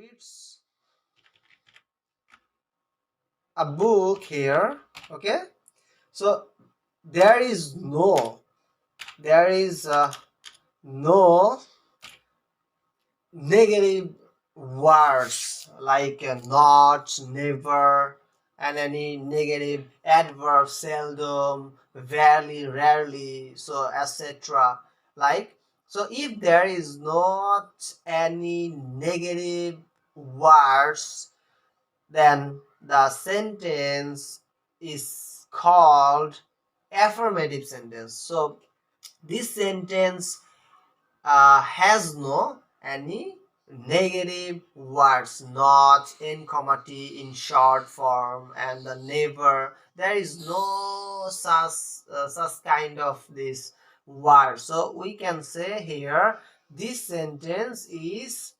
reads a book here. Okay, so there is no negative words like not, never, and any negative adverb, seldom, rarely, rarely, so etc. Like, so if there is not any negative words, then the sentence is called affirmative sentence. So this sentence has no any negative words, not, in comma t in short form, and the never. There is no such kind of this word. So we can say here this sentence is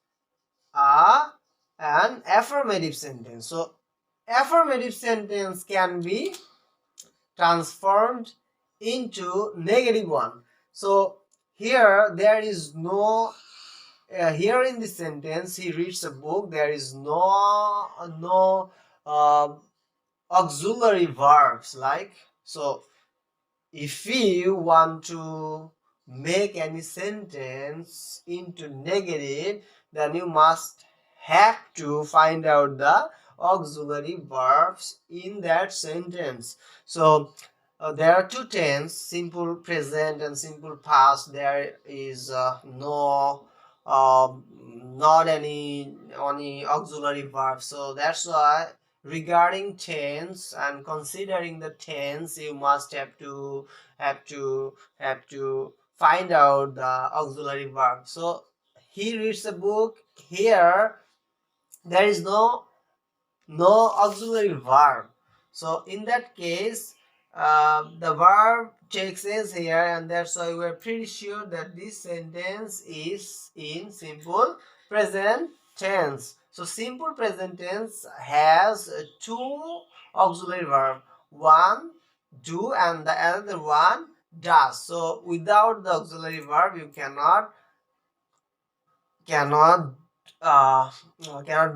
an affirmative sentence. So affirmative sentence can be transformed into negative one. So here there is no here in this sentence he reads a book, there is no auxiliary verbs like. So if you want to make any sentence into negative, then you must have to find out the auxiliary verbs in that sentence. So there are two tense, simple present and simple past. There is not any auxiliary verb. So that's why regarding tense and considering the tense, you must have to find out the auxiliary verb. So he reads a book. Here there is no auxiliary verb. So in that case, the verb takes is here, and that's why we're pretty sure that this sentence is in simple present tense. So simple present tense has two auxiliary verb, one do and the other one does. So without the auxiliary verb you cannot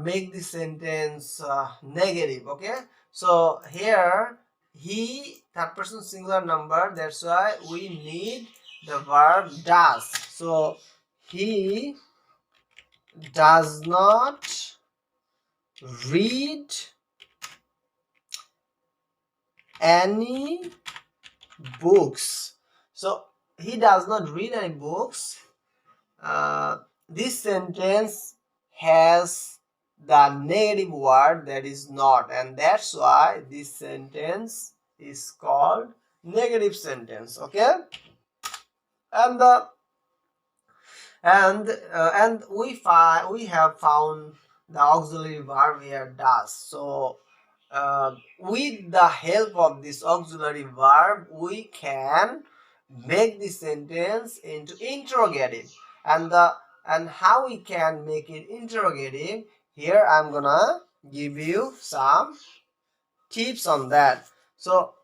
make the sentence negative. Okay, so here he, third person singular number, that's why we need the verb does. So he does not read any books. So he does not read any books. This sentence has the negative word, that is not, and that's why this sentence is called negative sentence. Okay, and we have found the auxiliary verb here does. So with the help of this auxiliary verb we can make this sentence into interrogative. And how we can make it interrogative, here I'm gonna give you some tips on that. So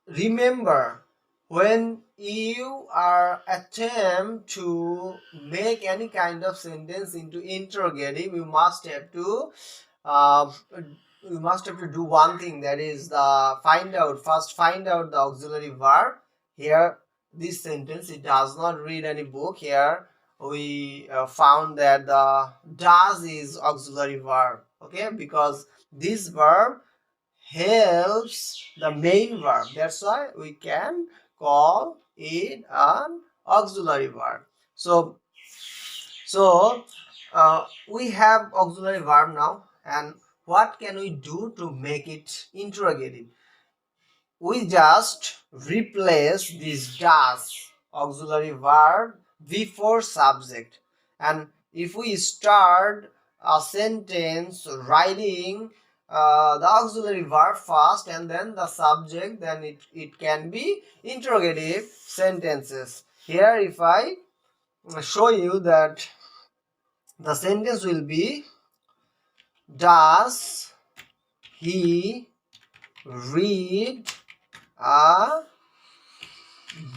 remember, when you are attempt to make any kind of sentence into interrogative, you must have to do one thing, that is the find out the auxiliary verb. Here this sentence, it does not read any book. Here we found that the does is auxiliary verb. Okay, because this verb helps the main verb, that's why we can call it an auxiliary verb. So we have auxiliary verb now, and what can we do to make it interrogative? We just replace this does auxiliary verb before subject, and if we start a sentence writing the auxiliary verb first and then the subject, then it can be interrogative sentences. Here if I show you that the sentence will be, does he read a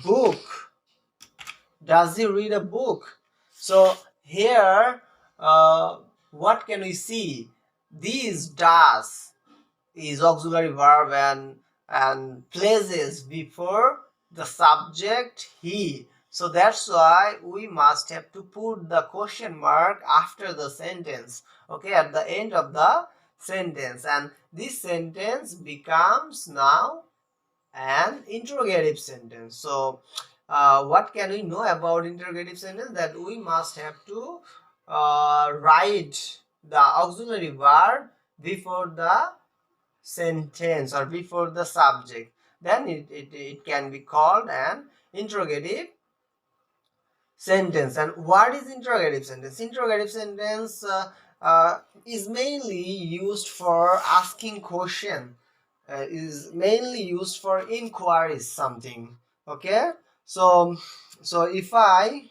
book? Does he read a book? So here what can we see? These does is auxiliary verb and places before the subject he. So that's why we must have to put the question mark after the sentence, okay, at the end of the sentence, and this sentence becomes now an interrogative sentence. So what can we know about interrogative sentence? That we must have to write the auxiliary verb before the sentence or before the subject. Then it can be called an interrogative sentence. And what is interrogative sentence? Interrogative sentence is mainly used for asking question, is mainly used for inquiries something, okay. So if I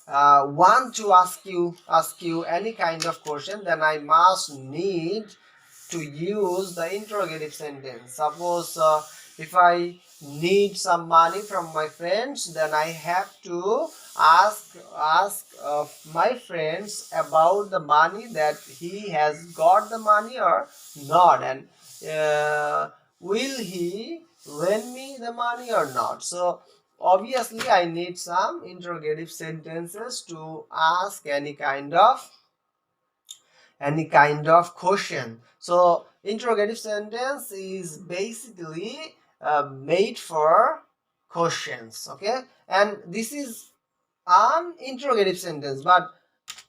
want to ask you any kind of question, then I must need to use the interrogative sentence. Suppose if I need some money from my friends, then I have to ask my friends about the money, that he has got the money or not, and will he lend me the money or not. So obviously I need some interrogative sentences to ask any kind of question. So interrogative sentence is basically made for questions, okay. And this is an interrogative sentence, but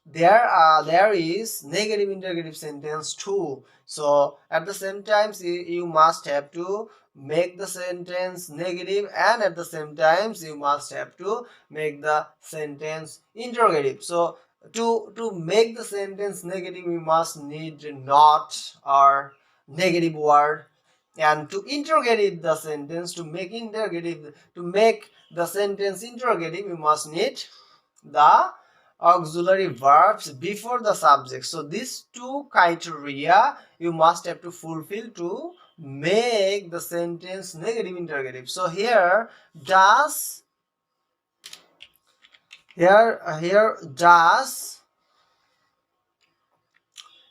there is negative interrogative sentence too. So at the same time you must have to make the sentence negative, and at the same time you must have to make the sentence interrogative. So to make the sentence negative, we must need not or negative word, and to interrogate the sentence, to make the sentence interrogative, we must need the auxiliary verbs before the subject. So these two criteria you must have to fulfill to make the sentence negative interrogative. So here does does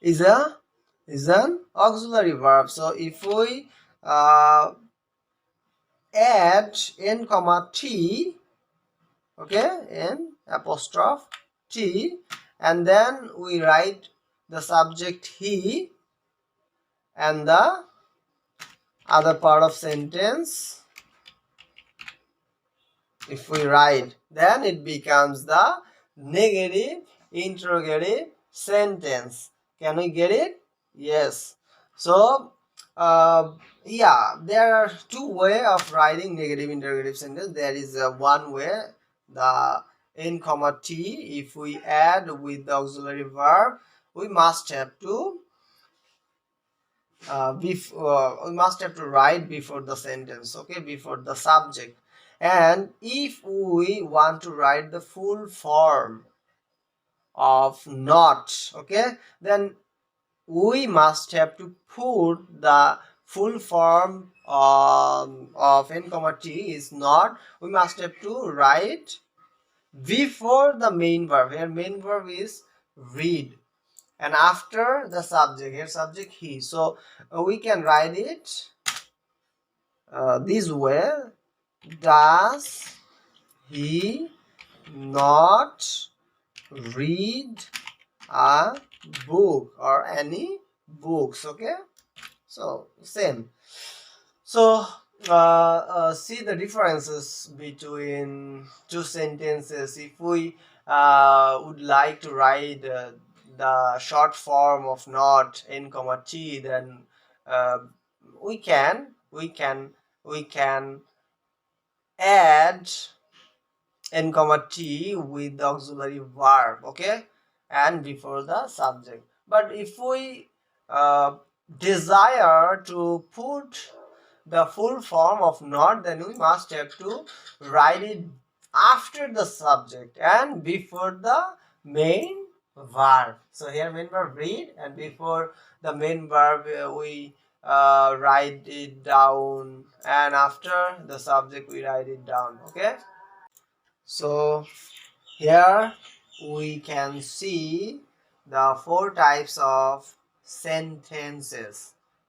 is an auxiliary verb. So if we add n comma t, okay, n apostrophe t, and then we write the subject he and the other part of sentence, if we write, then it becomes the negative interrogative sentence. Can we get it? Yes. So yeah, there are two ways of writing negative interrogative sentence. There is one way, the n comma t, if we add with the auxiliary verb, we must have to we must have to write before the sentence, okay, before the subject. And if we want to write the full form of not, okay, then we must have to put the full form of n comma t is not, we must have to write before the main verb. Here main verb is read, and after the subject, here subject he. So we can write it this way: does he not read a book or any books, okay. So same. So see the differences between two sentences. If we would like to write the short form of not n comma t, then uh, we can add n comma t with the auxiliary verb, okay, and before the subject. But if we desire to put the full form of not, then we must have to write it after the subject and before the main verb. So here main verb read, and before the main verb we write it down, and after the subject we write it down, okay. So here we can see the four types of sentences.